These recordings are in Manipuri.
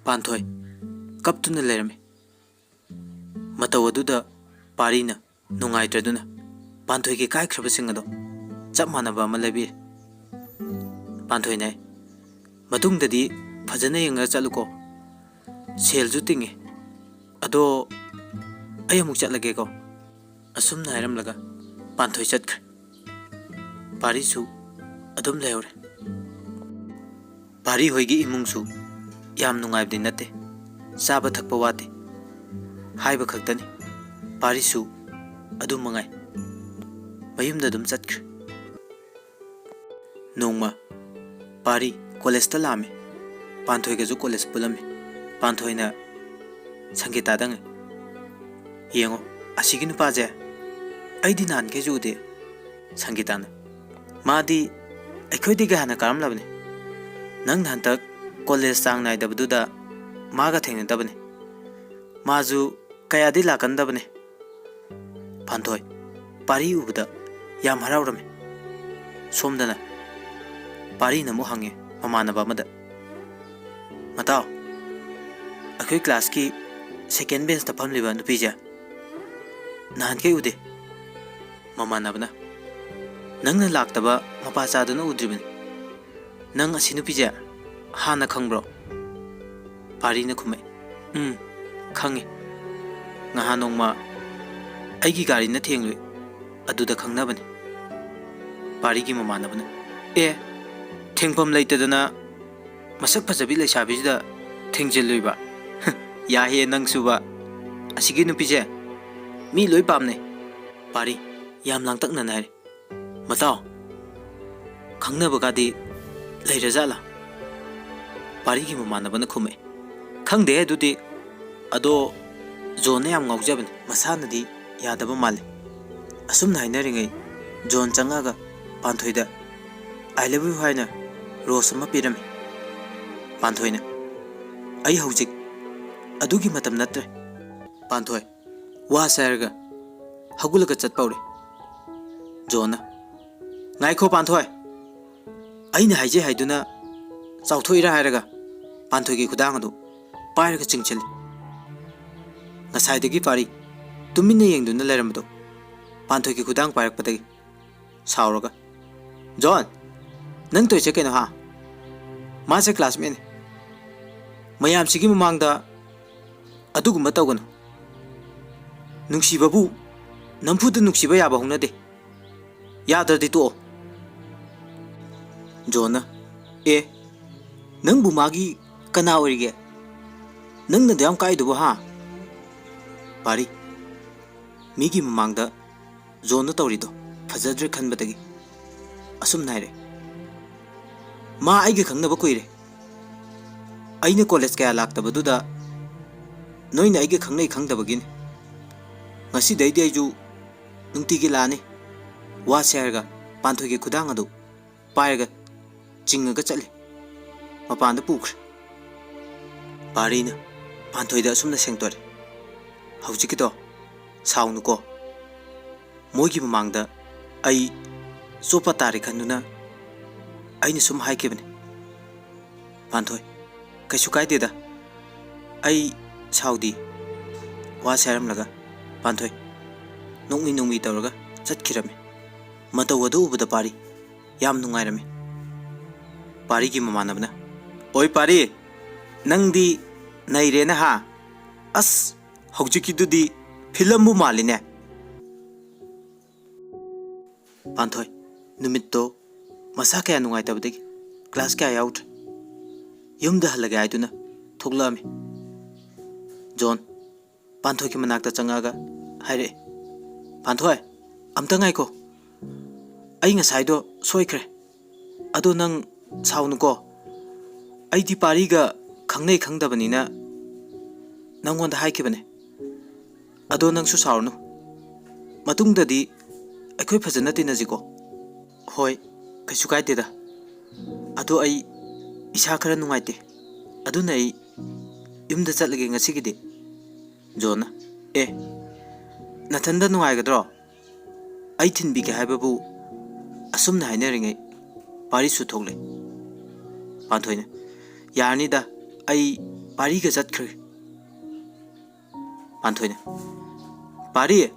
Panthoi kaptuna lerame matawaduda parina nungaitraduna Panthoi ke kai khrabasing ado chap manaba ama lebi Panthoi nai matungdadi phajana yenga chaluko sel ju tingi ado ayamuk chatlage ko asum nairam laga Panthoi chatkre pari su adum leore pari hoigi imung su yam nungaibdi nate saba thakpa wate haiba khaktani pari su adum mangai mayumda adum chatkre nongma pari college ta lame Panthoi ga ju college pulame Panthoi na sangita dang yengo asigi nupa je aidi nan ke jude sangita na madi aikhoi diga hana karam labne nang nan tak college sang nai dabduda maga thengna dabne maju kaya di lakan dabne Panthoi pari ubuda yam harawrame somdana pari namu hange mamana bamada matao akhoi class ki second bench ta phamliba nupi ja nan ke ude mamana bana nangna laktaba mapa chaduna udribani nang asi nupi ja hana khangbro pari na khumai khangi ngaha nongma aigi gari na thenglu aduda khangnabani pari gi mamana bana thengpam leitadana masak phajabi leisabida thengjelluiba ya he nang suba asigi nupi je mi loi pamne pari yam langtak na nai matao khangnaba gadi leirajala pari gi mamana bana khumai khangde adudi ado zone yam ngaujabani masanadi yadaba male asum naineringai zone changaga Panthoi da I love you haina rose ma pirame Panthoi na ai hojik adugi matam natre Panthoi wa sarga hagulaga chatpaure zona ngaikho Panthoi aina haije haiduna chawthoira hairaga Panthoi gi khudang adu pairaga chingchil ngasai degi pari tumina yengduna leramdo Panthoi gi khudang pairakpadagi sauraga John nang toy che keno ha ma se classmate mayam sigi mamangda adugumba tawgano nungsibabu namfuda nungsiba yaba hongnade yadradi to John nangbu magi kana orige nangna dam kaiduba ha pari migi mamangda John tawrido fajadre khanbadagi asum naire ma aige khangnaba koire aina college kaya laktabaduda noina aige khangnai khangdabagin ngasi daidi aiju nungtigi lani wa serga Panthoi gi khudang adu pairaga chingaga chale mapanda pukre parina Panthoi da asumna sengtore hawjikito saunu ko moigi mamangda ai sopa tari khanuna aina sum haikebne Panthoi kaisu kaideda ai saudi wa seram laga Panthoi nongmi tawraga chatkirame matawadu ubada pari yam nungairame pari gi mamanabna oi pari nangdi nairena ha as hawjiki dudi filambu maline Panthoi numitto masa kaya nungai tabdegi class kaya out yumda halaga aiduna thoglame John Panthoi ki manakta changaga haire Panthoi amta ngai ko ai nga saido soikre ado nang saunu ko ai di pari ga khangnai khangdabani na nangwanda haikibane ado nang su saurnu matungdadi akhoi phajana tinajiko hoi kaisu kaideda ado ai isa khara nungaite aduna ai yumda chatlage ngasigide John nathanda nungaigadro ai thinbi ke haibabu asumna haineringai pari su thogle Panthoi na yarni da ai Pari ga chat khre. Panthoi na. Pari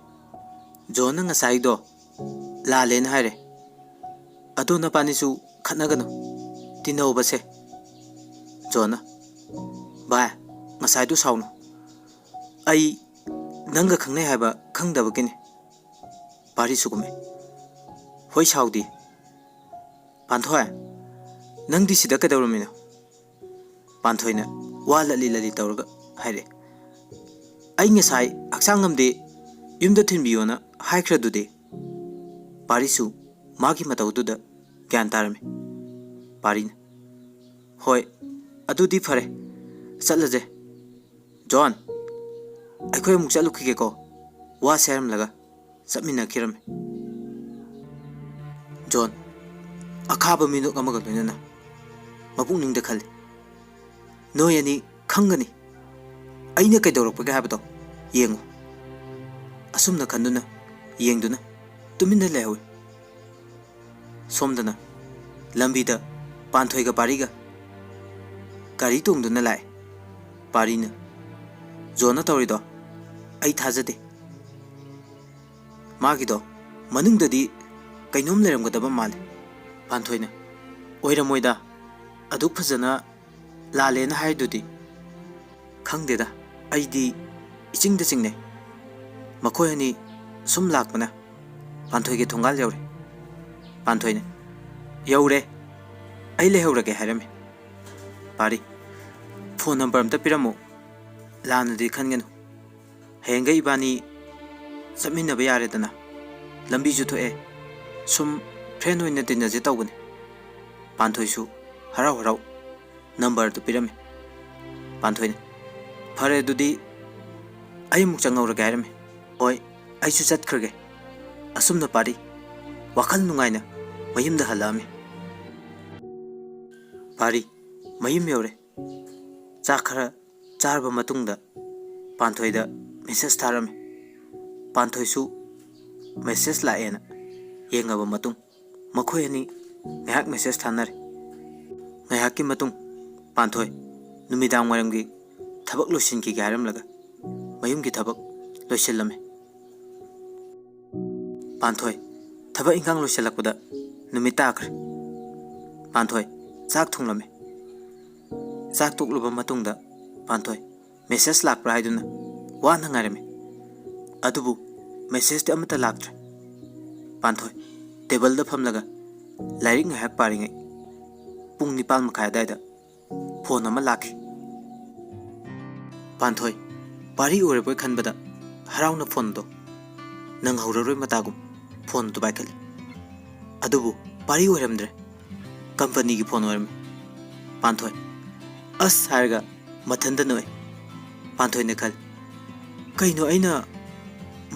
John nga sai do la len hai re. Ado na pani su khana ga no. Tino ba se. John ba nga sai do saw no. Ai nanga khang ne hai ba khang da ba kin. Pari su gume. Hoi saw di. Panthoi nang di sida ka daw mi no. Panthoi na wa la li tawr ga hai re. Ai nga sai aksang ngam de yumda thin biyo na hai khra du de. Pari su magi mataw du da gyan tarame. Pari na hoi adu di phare chatla je. John akhoi muk chalu ki ke ko wa seram laga chapmina khiram. John akhaba minuk amaga loina mapung ning da khal no yani khangani aina kai dorok pa ga habto yengu asumna khanduna yengduna tumina lehoy somdana lambi da Panthoi ga Pari ga gari tungduna lai. Pari na John tawri do ai thajade magi do manung da di kainom leram ga daba mal. Panthoi na oira moida aduk phajana la lena hai du di khangde da ai di iching da chingne makhoi ani sum lakpana Panthoi ge thongal yaure. Panthoi na yaure ai le haura ge harame. Pari phone number amta piramo lana di khangenu henga ibani samina ba yare dana lambi ju thoe sum friend hoina dinna je tawgani. Panthoi su harau harau number tu pirame. Panthoi na phare dudi ai muk changaura ge harame. Oi ai su chat khurge asumna Pari wakhal nungaina mayim da halame. Pari mayim yaure chakhara charba matungda Panthoi da message tharame. Panthoi su message la ena yengaba matung makhoi ani ngahak message thanare. Ngahak ki matung Panthoi numidang waram gi thabak losin ki garam laga mayum gi thabak losilame. Panthoi thabak ingkang losilakpada numit takre. Panthoi chak thunglame. Chak tukluba matungda Panthoi message lakpra haiduna wa nangarame. Adubu message de amata laktre. Panthoi table da phamlaga lairik ngahak paringai pung 9 makhai daida phone ama lakhi. Panthoi Pari ore boy khanbada harauna phone do nang hauraroi matagum phone to baikali. Adubu Pari oramdre company gi phone orame. Panthoi as harga mathanda noi. Panthoi ne khal kaino aina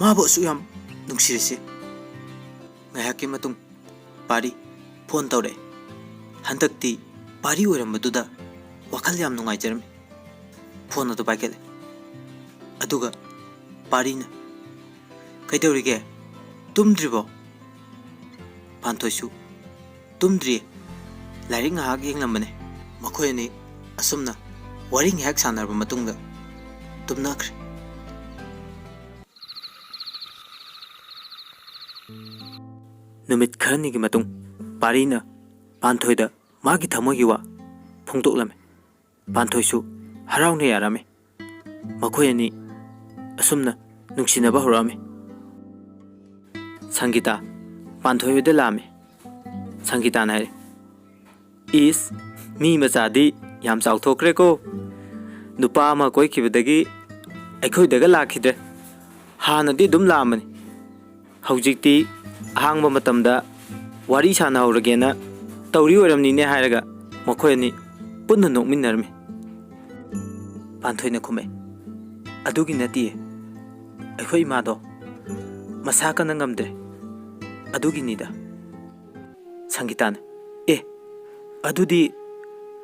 mabo su yam nungsirisi. Ngahaki matung Pari phone tawre handakti Pari orambaduda wakhal yam nungai jarame. Phone adu baikale. Aduga Pari na kaidawrige tumdribo. Panthoi su tumdri lairik ngahak yenglambane. Makhoi ani asumna wari ngahak sanarba matungda tumnakre. Numit kharni gi matung Pari na Panthoi da magi thamogi wa phongdoklame. Panthoi su haraune yarame. Makhoi ani asumna nungsinaba horame. Sangita Panthoi de lame. Sangita na is mi machadi yam chau thokre ko nupa ma koi khibadagi aikhoi daga lakhidre hanadi dum lamani. Haujikti ahangba matamda wari sana horagena tawri oramni ne hairaga makhoi ani punna nokminnarme. Panthoi na khume adugi nati aikhoi ma do masaka na ngamdre adugi nida. Sangita na adudi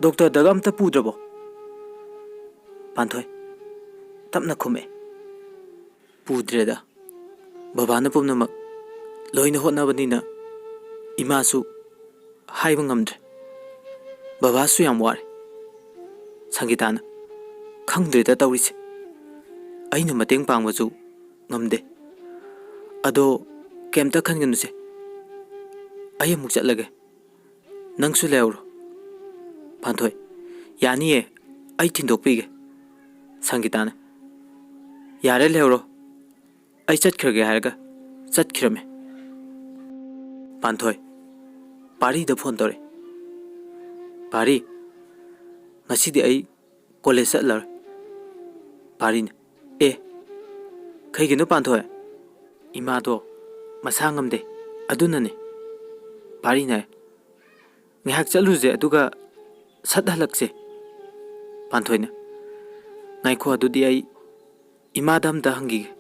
doctor daga amta pudrabo. Panthoi tapna khume pudreda babana pumnamak loina hotnabanina imasu haiba ngamdre. Baba su yam ware. Sangita na ꯈꯪꯗ꯭ꯔꯦꯗ ꯇꯧꯔꯤꯁꯦ ꯑꯩꯅ ꯃꯇꯦꯡ ꯄꯥꯡꯕꯁꯨ ꯉꯝꯗꯦ ꯑꯗꯣ ꯀꯩꯝꯇ ꯈꯟꯒꯅꯨꯁꯦ ꯑꯩ ꯑꯃꯨꯛ ꯆꯠꯂꯒꯦ ꯅꯪꯁꯨ ꯂꯩꯍꯧꯔꯣ ꯄꯥꯟꯊꯣꯏ ꯌꯥꯅꯤꯌꯦ ꯑꯩ ꯊꯤꯟꯗꯣꯛꯄꯤꯒꯦ ꯁꯪꯒꯤꯇꯥꯅ ꯌꯥꯔꯦ ꯂꯩꯍꯧꯔꯣ ꯑꯩ ꯆꯠꯈ꯭ꯔꯒꯦ ꯍꯥꯏꯔꯒ ꯆꯠꯈꯤꯔꯝꯃꯦ ꯄꯥꯟꯊꯣꯏ ꯄꯥꯔꯤꯗ ꯐꯣꯟ ꯇꯧꯔꯦ ꯄꯥꯔꯤ ꯉꯁꯤꯗꯤ ꯑꯩ ꯀꯣꯂꯦꯖ ꯆꯠꯂꯔꯣꯏ ꯄꯥꯔꯤꯅ ꯑꯦ ꯀꯩꯒꯤꯅꯣ ꯄꯥꯟꯊꯣꯏ ꯏꯃꯥꯗꯣ ꯃꯁꯥ ꯉꯝꯗꯦ ꯑꯗꯨꯅꯅꯦ ꯄꯥꯔꯤꯅ ꯉꯥꯏꯍꯥꯛ ꯆꯠꯂꯨꯁꯦ ꯑꯗꯨꯒ ꯁꯠ ꯍꯜꯂꯛꯁꯦ ꯄꯥꯟꯊꯣꯏꯅ ꯉꯥꯏꯈꯣ ꯑꯗꯨꯗꯤ ꯑꯩ ꯏꯃꯥꯗ ꯑꯝꯇ ꯍꯪꯈꯤꯒꯦ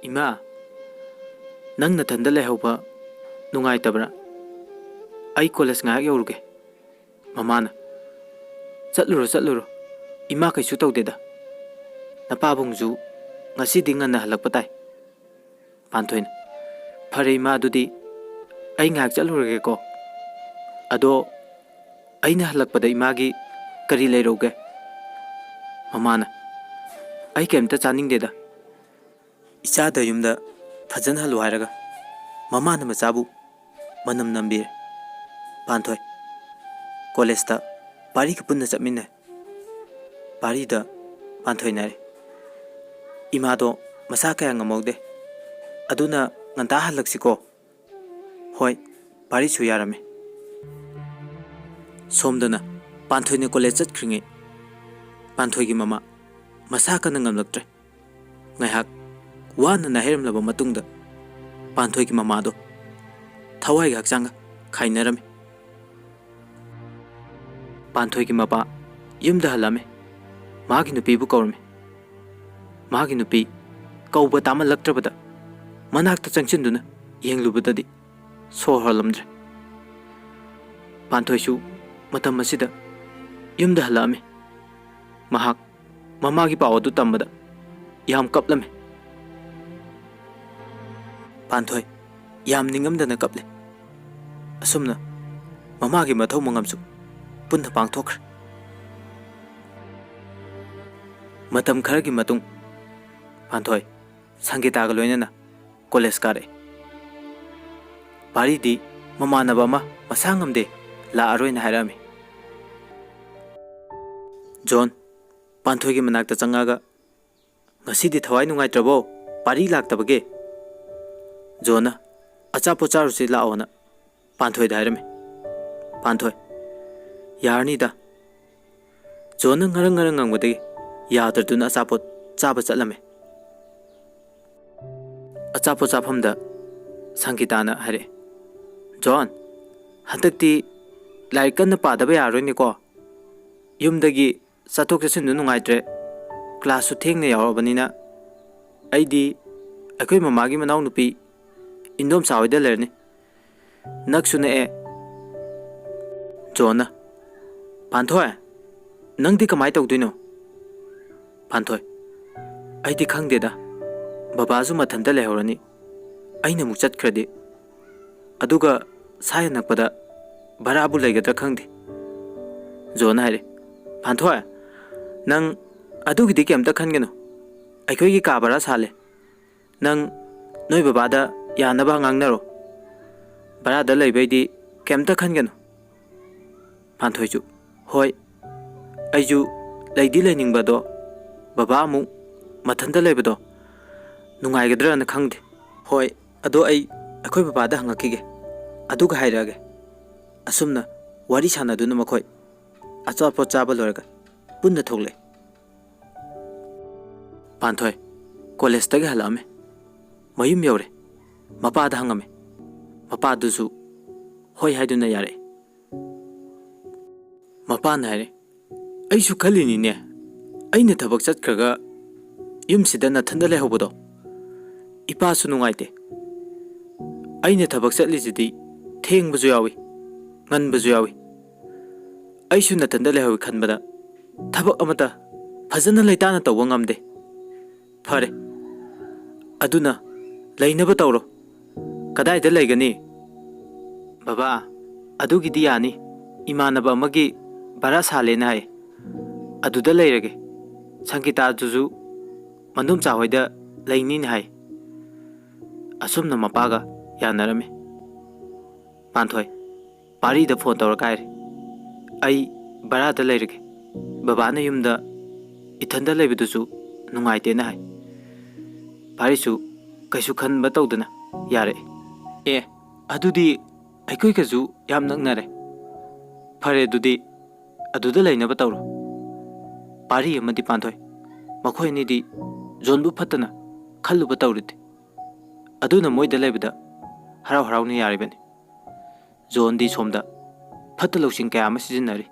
ꯏꯃꯥ ꯅꯪ ꯅꯊꯟꯗ ꯂꯩꯍꯧꯕ ꯅꯨꯡꯉꯥꯏꯇꯕ꯭ꯔꯥ ꯑꯩ ꯀꯣꯂꯦꯖ ꯉꯥꯏꯍꯥꯛ ꯌꯧꯔꯨꯒꯦ ꯃꯃꯥꯅ ꯆꯠꯂꯨꯔꯣ ꯏꯃꯥ ꯀꯩꯁꯨ ꯇꯧꯗꯦꯗ ꯅꯄꯥꯕꯨꯡꯁꯨ ꯉꯁꯤꯗꯤ ꯉꯟꯅ ꯍꯜꯂꯛꯄ ꯇꯥꯏ ꯄꯥꯟꯊꯣꯏꯅ ꯐꯔꯦ ꯏꯃꯥ ꯑꯗꯨꯗꯤ ꯑꯩ ꯉꯥꯏꯍꯥꯛ ꯆꯠꯂꯨꯔꯒꯦꯀꯣ ꯑꯗꯣ ꯑꯩꯅ ꯍꯜꯂꯛꯄꯗ ꯏꯃꯥꯒꯤ ꯀꯔꯤ ꯂꯩꯔꯧꯒꯦ ꯃꯃꯥꯅ ꯑꯩ ꯀꯩꯝꯇ ꯆꯥꯅꯤꯡꯗꯦꯗ ꯏꯆꯥꯗ ꯌꯨꯝꯗ ꯐꯖꯅ ꯍꯜꯂꯨ ꯍꯥꯏꯔꯒ ꯃꯃꯥꯅ ꯃꯆꯥꯕꯨ ꯃꯅꯝ ꯅꯝꯕꯤꯔꯦ ꯄꯥꯟꯊꯣꯏ ꯀꯣꯂꯦꯖꯇ ꯄꯥꯔꯤꯒ ꯄꯨꯟꯅ ꯆꯠꯃꯤꯟꯅꯩ ꯄꯥꯔꯤꯗ ꯄꯥꯟꯊꯣꯏꯅ ꯍꯥꯏꯔꯦ ꯏꯃꯥꯗꯣ ꯃꯁꯥ ꯀꯌꯥ ꯉꯝꯍꯧꯗꯦ ꯑꯗꯨꯅ ꯉꯟꯇꯥ ꯍꯜꯂꯛꯁꯤꯀꯣ ꯍꯣꯏ ꯄꯥꯔꯤꯁꯨ ꯌꯥꯔꯝꯃꯦ ꯁꯣꯝꯗꯅ ꯄꯥꯟꯊꯣꯏꯅ ꯀꯣꯂꯦꯖ ꯆꯠꯈ꯭ꯔꯤꯉꯩ ꯄꯥꯟꯊꯣꯏꯒꯤ ꯃꯃꯥ ꯃꯁꯥ ꯀꯟꯅ ꯉꯝꯂꯛꯇ꯭ꯔꯦ ꯉꯥꯏꯍꯥꯛ ꯋꯥꯅ ꯅꯥꯍꯩꯔꯝꯂꯕ ꯃꯇꯨꯡꯗ ꯄꯥꯟꯊꯣꯏꯒꯤ ꯃꯃꯥꯗꯣ ꯊꯋꯥꯏꯒ ꯍꯛꯆꯥꯡꯒ ꯈꯥꯏꯅꯔꯝꯃꯤ ꯄꯥꯟꯊꯣꯏꯒꯤ ꯃꯄꯥ ꯌꯨꯝꯗ ꯍꯜꯂꯝꯃꯤ ꯃꯥꯒꯤ ꯅꯨꯄꯤꯕꯨ ꯀꯧꯔꯝꯃꯤ ꯃꯥꯒꯤ ꯅꯨꯄꯤ ꯀꯧꯕ ꯇꯥꯃꯜꯂꯛꯇ꯭ꯔꯕꯗ ꯃꯅꯥꯛꯇ ꯆꯪꯁꯤꯟꯗꯨꯅ ꯌꯦꯡꯂꯨꯕꯗꯗꯤ ꯁꯣꯔ ꯍꯣꯜꯂꯝꯗ꯭ꯔꯦ ꯄꯥꯟꯊꯣꯏꯁꯨ ꯃꯇꯝ ꯑꯁꯤꯗ ꯌꯨꯝꯗ ꯍꯜꯂꯛꯑꯝꯃꯤ ꯃꯍꯥꯛ ꯃꯃꯥꯒꯤ ꯄꯥꯎ ꯑꯗꯨ ꯇꯝꯕꯗ ꯌꯥꯝ ꯀꯞꯂꯝꯃꯤ ꯄꯥꯟꯊꯣꯏ ꯌꯥꯝ ꯅꯤꯡꯉꯝꯗꯅ ꯀꯞꯂꯦ ꯑꯁꯨꯝꯅ ꯃꯃꯥꯒꯤ ꯃꯊꯧ ꯃꯉꯝꯁꯨ ꯄꯨꯟꯅ ꯄꯥꯡꯊꯣꯛꯈ꯭ꯔꯦ ꯃꯇꯝ ꯈꯔꯒꯤ ꯃꯇꯨꯡ ꯄꯥꯟꯊꯣꯏ ꯁꯪꯒꯤꯇꯥꯒ ꯂꯣꯏꯅꯅ ꯀꯣꯂꯦꯖ ꯀꯥꯔꯛꯑꯦ ꯄꯥꯔꯤꯗꯤ ꯃꯃꯥꯟꯅꯕ ꯑꯃ ꯃꯁꯥ ꯉꯝꯗꯦ ꯂꯥꯛꯑꯔꯣꯏꯅ ꯍꯥꯏꯔꯛꯑꯝꯃꯤ ꯖꯣꯟ ꯄꯥꯟꯊꯣꯏꯒꯤ ꯃꯅꯥꯛꯇ ꯆꯪꯉꯒ ꯉꯁꯤꯗꯤ ꯊꯋꯥꯏ ꯅꯨꯡꯉꯥꯏꯇ꯭ꯔꯕꯣ ꯄꯥꯔꯤ ꯂꯥꯛꯇꯕꯒꯦ ꯖꯣꯟꯅ ꯑꯆꯥꯄꯣꯠ ꯆꯥꯔꯨꯁꯤ ꯂꯥꯛꯑꯣꯅ ꯄꯥꯟꯊꯣꯏꯗ ꯍꯥꯏꯔꯝꯃꯤ ꯄꯥꯟꯊꯣꯏ ꯌꯥꯔꯅꯤꯗ ꯖꯣꯟꯅ ꯉꯔꯪ ꯉꯪꯕꯗꯒꯤ ꯌꯥꯗ꯭ꯔꯗꯨꯅ ꯑꯆꯥꯄꯣꯠ ꯆꯥꯕ ꯆꯠꯂꯝꯃꯤ ꯑꯆꯥꯄꯣꯠ ꯆꯥꯐꯝꯗ ꯁꯪꯒꯤꯇꯥꯅ ꯍꯥꯏꯔꯛꯑꯦ ꯖꯣꯟ ꯍꯟꯗꯛꯇꯤ ꯂꯥꯏꯔꯤꯛ ꯀꯟꯅ ꯄꯥꯗꯕ ꯌꯥꯔꯣꯏꯅꯦꯀꯣ ꯌꯨꯝꯗꯒꯤ ꯆꯠꯊꯣꯛ ꯆꯠꯁꯤꯟꯗꯨ ꯅꯨꯡꯉꯥꯏꯇ꯭ꯔꯦ ꯀ꯭ꯂꯥꯁꯁꯨ ꯊꯦꯡꯅ ꯌꯥꯎꯔꯕꯅꯤꯅ ꯑꯩꯗꯤ ꯑꯩꯈꯣꯏ ꯃꯃꯥꯒꯤ ꯃꯅꯥꯎꯅꯨꯄꯤ ꯏꯟꯗꯣꯝꯆꯥ ꯍꯣꯏꯗ ꯂꯩꯔꯅꯤ ꯅꯛꯁꯨ ꯅꯛꯑꯦ ꯖꯣꯟꯅ ꯄꯥꯟꯊꯣꯏ ꯅꯪꯗꯤ ꯀꯃꯥꯏ ꯇꯧꯗꯣꯏꯅꯣ ꯄꯥꯟꯊꯣꯏ ꯑꯩꯗꯤ ꯈꯪꯗꯦꯗ ꯕꯕꯥꯁꯨ ꯃꯊꯟꯇ ꯂꯩꯍꯧꯔꯅꯤ ꯑꯩꯅ ꯑꯃꯨꯛ ꯆꯠꯈ꯭ꯔꯗꯤ ꯑꯗꯨꯒ ꯁꯥꯏ ꯑꯅꯛꯄꯗ ꯚꯔꯥꯕꯨ ꯂꯩꯒꯗ꯭ꯔꯥ ꯈꯪꯗꯦ ꯖꯣꯟꯅ ꯍꯥꯏꯔꯦ ꯄꯥꯟꯊꯣꯏ ꯅꯪ ꯑꯗꯨꯒꯤꯗꯤ ꯀꯩꯝꯇ ꯈꯟꯒꯅꯨ ꯑꯩꯈꯣꯏꯒꯤ ꯀꯥ ꯚꯔꯥ ꯁꯥꯜꯂꯦ ꯅꯪ ꯅꯣꯏ ꯕꯕꯥꯗ ꯌꯥꯅꯕ ꯉꯥꯡꯅꯔꯣ ꯚꯔꯥꯗ ꯂꯩꯕꯩꯗꯤ ꯀꯩꯝꯇ ꯈꯟꯒꯅꯨ ꯄꯥꯟꯊꯣꯏꯁꯨ ꯍꯣꯏ ꯑꯩꯁꯨ ꯂꯩꯗꯤ ꯂꯩꯅꯤꯡꯕꯗꯣ ꯕꯕꯥ ꯑꯃꯨꯛ ꯃꯊꯟꯇ ꯂꯩꯕꯗꯣ ꯅꯨꯡꯉꯥꯏꯒꯗ꯭ꯔꯥꯅ ꯈꯪꯗꯦ ꯍꯣꯏ ꯑꯗꯣ ꯑꯩꯈꯣꯏ ꯕꯕꯥꯗ ꯍꯪꯉꯛꯈꯤꯒꯦ ꯑꯗꯨꯒ ꯍꯥꯏꯔꯛꯑꯒꯦ ꯑꯁꯨꯝꯅ ꯋꯥꯔꯤ ꯁꯥꯟꯅꯗꯨꯅ ꯃꯈꯣꯏ ꯑꯆꯥꯄꯣꯠ ꯆꯥꯕ ꯂꯣꯏꯔꯒ ꯄꯨꯟꯅ ꯊꯣꯛꯂꯛꯑꯦ ꯄꯥꯟꯊꯣꯏ ꯀꯣꯂꯦꯖꯇꯒꯤ ꯍꯜꯂꯛꯑꯝꯃꯦ ꯃꯌꯨꯝ ꯌꯧꯔꯦ ꯃꯄꯥꯗ ꯍꯪꯉꯝꯃꯦ ꯃꯄꯥꯗꯨꯁꯨ ꯍꯣꯏ ꯍꯥꯏꯗꯨꯅ ꯌꯥꯔꯛꯑꯦ ꯃꯄꯥꯅ ꯍꯥꯏꯔꯦ ꯑꯩꯁꯨ ꯈꯜꯂꯤꯅꯤꯅꯦ ꯑꯩꯅ ꯊꯕꯛ ꯆꯠꯈ꯭ꯔꯒ ꯌꯨꯝꯁꯤꯗ ꯅꯊꯟꯗ ꯂꯩꯍꯧꯕꯗꯣ ꯏꯄꯥꯁꯨ ꯅꯨꯡꯉꯥꯏꯇꯦ ꯑꯩꯅ ꯊꯕꯛ ꯆꯠꯂꯤꯁꯤꯗꯤ ꯊꯦꯡꯕꯁꯨ ꯌꯥꯎꯏ ꯉꯟꯕꯁꯨ ꯌꯥꯎꯏ ꯑꯩꯁꯨ ꯅꯊꯟꯗ ꯂꯩꯍꯧꯏ ꯈꯟꯕꯗ ꯊꯕꯛ ꯑꯃꯇ ꯐꯖꯅ ꯂꯩꯇꯥꯅ ꯇꯧꯕ ꯉꯝꯗꯦ ꯐꯔꯦ ꯑꯗꯨꯅ ꯂꯩꯅꯕ ꯇꯧꯔꯣ ꯀꯗꯥꯏꯗ ꯂꯩꯒꯅꯤ ꯕꯕꯥ ꯑꯗꯨꯒꯤꯗꯤ ꯌꯥꯅꯤ ꯏꯃꯥꯟꯅꯕ ꯑꯃꯒꯤ ꯚꯔꯥ ꯁꯥꯜꯂꯦꯅ ꯍꯥꯏ ꯑꯗꯨꯗ ꯂꯩꯔꯒꯦ Sankita juju mandum chahoida laini ni hai. Asumna mapaga yanarame. Panthoi pari da phone tawra kaire. Ai barada leirge. Babana yumda ithanda leibidusu nungaite na hai. Parisu kaisu khanba tawdana yare. Adudi aikoi kazu yam naknare. Phare adudi aduda leinaba tawro. Pari amadi Panthoi makhoi ni di zonbu phatana khalluba tawrite. Aduna moida leibida harau harau ni yare bani. Zon di somda phatta loksing kaya ama sizinari.